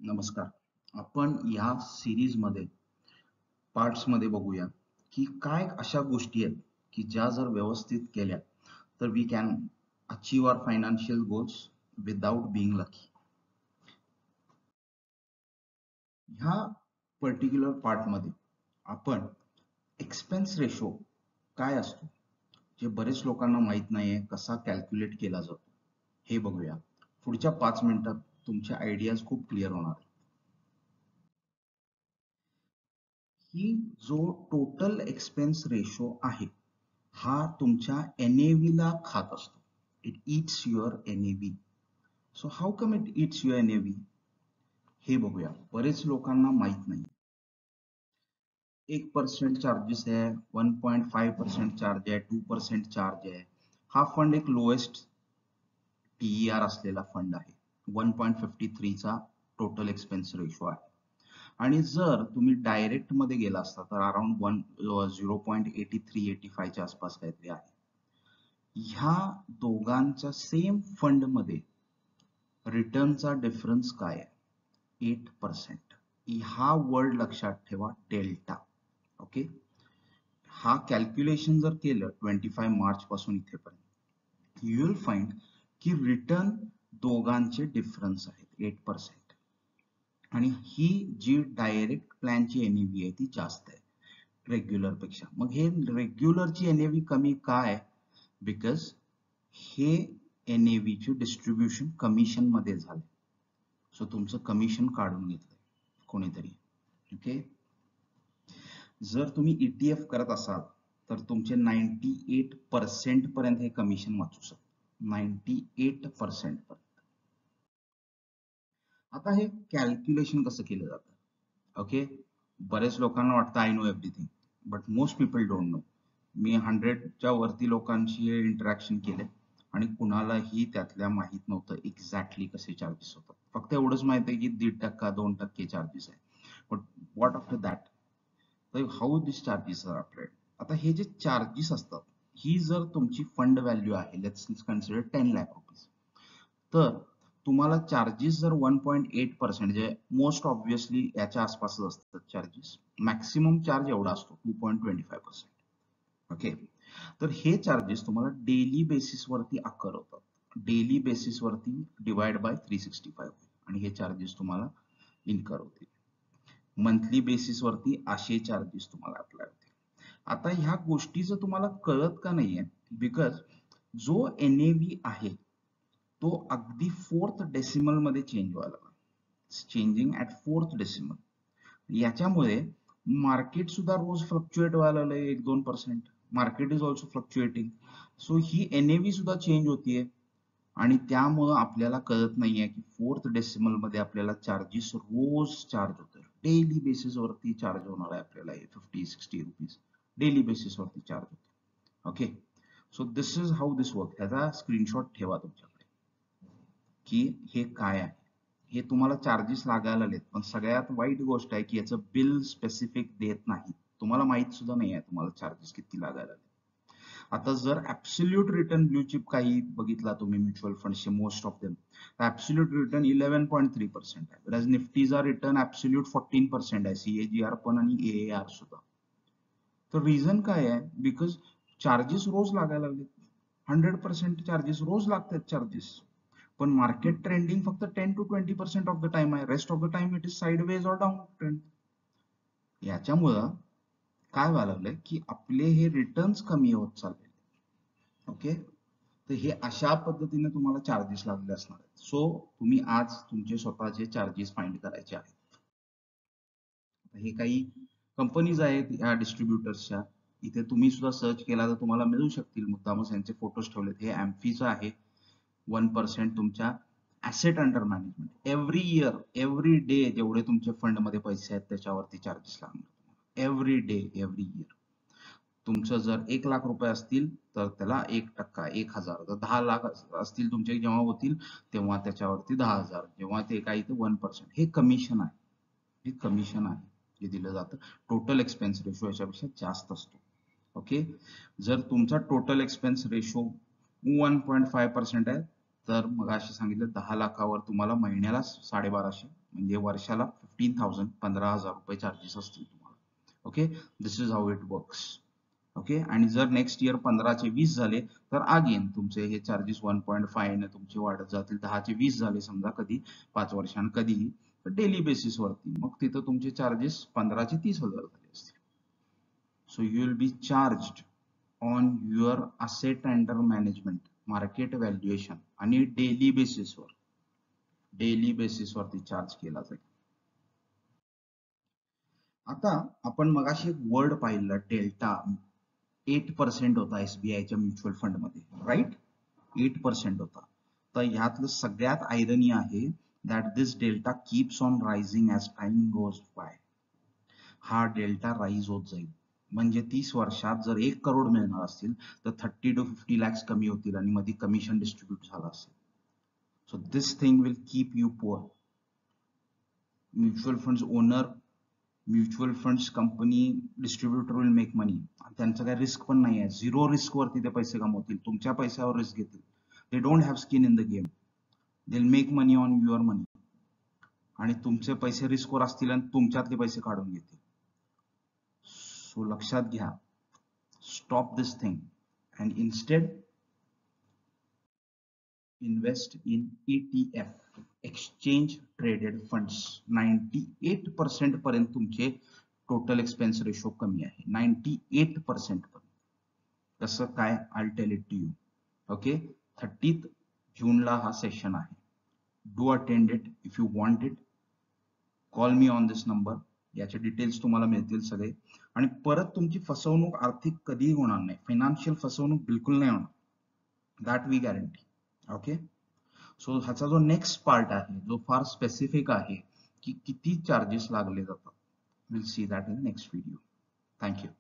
नमस्कार. आपण या सिरीज मध्ये पार्ट्स मध्ये बघूया की काय अशा गोष्टी आहेत की ज्या जर व्यवस्थित केल्या तर we can achieve our financial goals without being lucky. ह्या पर्टिक्युलर पार्ट मध्ये आपण एक्सपेन्स रेशो काय असतो, जे बरेच लोकांना माहित नाहीये कसा कॅल्क्युलेट केला जातो, हे बघूया. पुढच्या 5 मिनिटात तुमचे आयडियाज खूप क्लिअर होणार. ही जो टोटल एक्सपेन्स रेशो आहे हा तुमच्या NAV ला खात असतो. It eats your NAV. So how come it eats your NAV हे बघूया. बरेच लोकांना माहित नाही. 1% चार्जेस आहे, 1.5% चार्ज आहे, 2% चार्ज आहे. हा फंड एक लोएस्ट TER असलेला फंड आहे. 1.53 चा टोटल एक्सपेन्स रेशो आहे. आणि जर तुम्ही डायरेक्ट मध्ये गेला असता तर अराउंड 0.83-85 च्या आसपास काहीतरी आहे. ह्या दोघांच्या सेम फंड मध्ये रिटर्नचा डिफरन्स काय आहे? 8%. हा वर्ड लक्षात ठेवा, डेल्टा. ओके, हा कॅल्क्युलेशन जर केलं 25 मार्च पासून इथेपर्यंत, यू विल फाइंड की रिटर्न दोघांचे डिफरन्स आहेत 8%. आणि ही जी डायरेक्ट प्लॅनची NAV आहे ती जास्त आहे रेग्युलर पेक्षा. मग हे रेग्युलरची NAV कमी काय? बिकॉज हे NAV चे डिस्ट्रीब्युशन कमिशन मध्ये झाले. सो तुमचं कमिशन काढून घेतलंय कोणीतरी. ओके, जर तुम्ही ETF करत असाल तर तुमचे 98% पर्यंत हे कमिशन वाचू शकतो. 98% पर्यंत. आता हे कॅल्क्युलेशन कसं केलं जातं? ओके, बरेच लोकांना वाटतं I know everything, but most people don't know. मी 100च्या वरती लोकांशी इंटरॅक्शन केले आणि कुणालाही त्यातल्या माहित नव्हतं एक्झॅक्टली कसे चार्जेस होतात. फक्त एवढंच माहित आहे की 1.5% 2% चार्जेस आहे. बट व्हॉट आफ्टर दॅट, तर how this charges are applied. आता हे जे चार्जेस असतात, ही जर तुमची फंड व्हॅल्यू आहे, लेट्स कन्सिडर 10 लाख रुपीज, तर तुम्हाला चार्जेस जर 1.8%, जे मोस्ट ऑब्विसली याच्या आसपासच असतात चार्जेस, मॅक्सिमम चार्ज एवढा असतो 2.25%. ओके, तर हे चार्जेस तुम्हाला डेली बेसिस वरती आकर होतात. डेली बेसिस वरती डिवाइड बाय 365 आणि हे चार्जेस तुम्हाला इन्कर होतील. मंथली बेसिस वरती असे चार्जेस तुम्हाला अप्लाय होतील. आता ह्या गोष्टीचं तुम्हाला कळत का नाहीये? बिकॉज जो NAV आहे तो अगदी 4th डेसिमल मध्ये चेंज व्हायला लागला. Changing at 4th decimal. याच्यामुळे मार्केट सुद्धा रोज फ्लक्च्युएट व्हायला लागलंय 1-2%. Market is also fluctuating. So he NAV सुद्धा चेंज होतीये आणि त्यामुळं आपल्याला कळत नाहीये की 4th डेसिमल मध्ये आपल्याला चार्जेस रोज चार्ज होतोय. डेली बेसिस वरती चार्ज होणार आहे आपल्याला 50-60 रुपीज डेली बेसिस वरती चार्ज होतो. Okay, so this is how this work. ह्याचा स्क्रीनशॉट ठेवा तुमच्याकडे की हे काय आहे. हे तुम्हाला चार्जेस लागायला लागलेत, पण सगळ्यात वाईट गोष्ट आहे की याचं बिल स्पेसिफिक देत नाही. तुम्हाला माहित सुद्धा नाही आहे तुम्हाला चार्जेस किती लागायला लागले. आता जर ऍब्सोल्यूट रिटर्न ब्ल्यू चिप काही बघितला तुम्ही म्युच्युअल फंडचे मोस्ट ऑफ देम, तर ऍब्सोल्यूट रिटर्न 11.3% आहे. whereas निफ्टीचा रिटर्न ऍब्सोल्यूट 14% आहे, CAGR पण आणि AAR सुद्धा. तर रिझन काय आहे? बिकॉज चार्जेस रोज लागायला लागले. 100% चार्जेस रोज लागतात चार्जेस. पण मार्केट ट्रेंडिंग फक्त 10 to 20% ऑफ द टाइम आहे. Rest of the time it is sideways और डाऊन ट्रेंड. याच्यामुळं काय व्हायला लागलंय की आपले हे रिटर्न्स कमी होत चालले. ओके, तर हे अशा पद्धतीने तुम्हाला चार्जेस लागले असणार आहेत. सो तुम्ही आज तुमचे स्वतःचे चार्जेस फाइंड करायचे आहेत. हे काही कंपनीज आहेत या डिस्ट्रीब्युटर्सच्या, इथे तुम्ही सुद्धा सर्च केला तर तुम्हाला मिळू शकतील. मुद्दामच यांचे फोटोज ठेवलेत. हे एम्फीचं आहे. 1% तुमच्या asset under management. Every year every day जेवढे तुमचे फंड मध्ये पैसे आहेत त्याच्यावरती चार्जेस लागणार. Every day every year. तुमचं जर 1 लाख रुपये असतील तर त्याला 1%, 1,000. तर 10 लाख असतील तुमचे जेव्हा होतील तेव्हा त्याच्यावरती 10,000. जेव्हा ते काही ते 1%. हे कमिशन आहे. हे कमिशन आहे जे दिलं जातं. टोटल एक्सपेन्स रेशो याच्यापेक्षा जास्त असतो. ओके, जर तुमचा टोटल एक्सपेन्स रेशो 1.5% आहे तर मग असे सांगितलं 10 लाखावर तुम्हाला महिन्याला 1250 म्हणजे वर्षाला 15,000 15,000 रुपये चार्जेस असतील तुम्हाला. Okay, this is how it works. Okay, आणि जर नेक्स्ट इयर 15चे 20 झाले तर अगेन तुमचे हे चार्जेस 1.5 ने तुमचे वाढत जातील. 10चे 20 झाले समजा कधी 5 वर्षांनी कधीही, तर डेली बेसिस वरती मग तिथं तुमचे चार्जेस 15चे 30,000 झाले असतील. So you will be charged on your asset under management market valuation आणि डेली बेसिसवरती चार्ज केला जाईल. आता आपण मगाशी एक वर्ड पाहिलं डेल्टा. 8% होता एसबीआयच्या म्युच्युअल फंड मध्ये, राईट? 8% होता. तर ह्यातलं सगळ्यात आयरनी आहे that this delta keeps on rising as time goes by. हा डेल्टा राईज होत जाईल. म्हणजे 30 वर्षात जर 1 करोड मिळणार असतील तर 30 to 50 lakhs कमी होतील आणि मध्ये कमिशन डिस्ट्रीब्यूट झालं असेल. So this thing will keep you poor. Mutual funds owner, mutual funds company, distributor will make money. त्यांचं काही रिस्क पण नाही आहे. 0 रिस्क वरती ते पैसे कमवतील. तुमच्या पैशावर रिस्क घेतील. They don't have skin in the game. They will make money on your money. आणि तुमचे पैसे रिस्कवर असतील आणि तुमच्यातले पैसे काढून घेतील. सो लक्षात घ्या, stop this thing and instead invest in ETF, exchange traded funds. 98% पर्यंत तुमचे टोटल एक्सपेन्स रेशो कमी आहे. 98% पर्यंत. कसं काय? I tell it to you. Okay, 30th जूनला हा सेशन आहे. Do attend it if you want it. Call me on this number. याचे डिटेल्स तुम्हाला मिळतील सगळे. आणि परत तुमची फसवणूक आर्थिक कधीही होणार नाही. फायनान्शियल फसवणूक बिलकुल नाही होणार. That we guarantee. Okay, so ह्याचा जो नेक्स्ट पार्ट आहे जो फार स्पेसिफिक आहे की किती चार्जेस लागले जातात, will see that in next video. Thank you.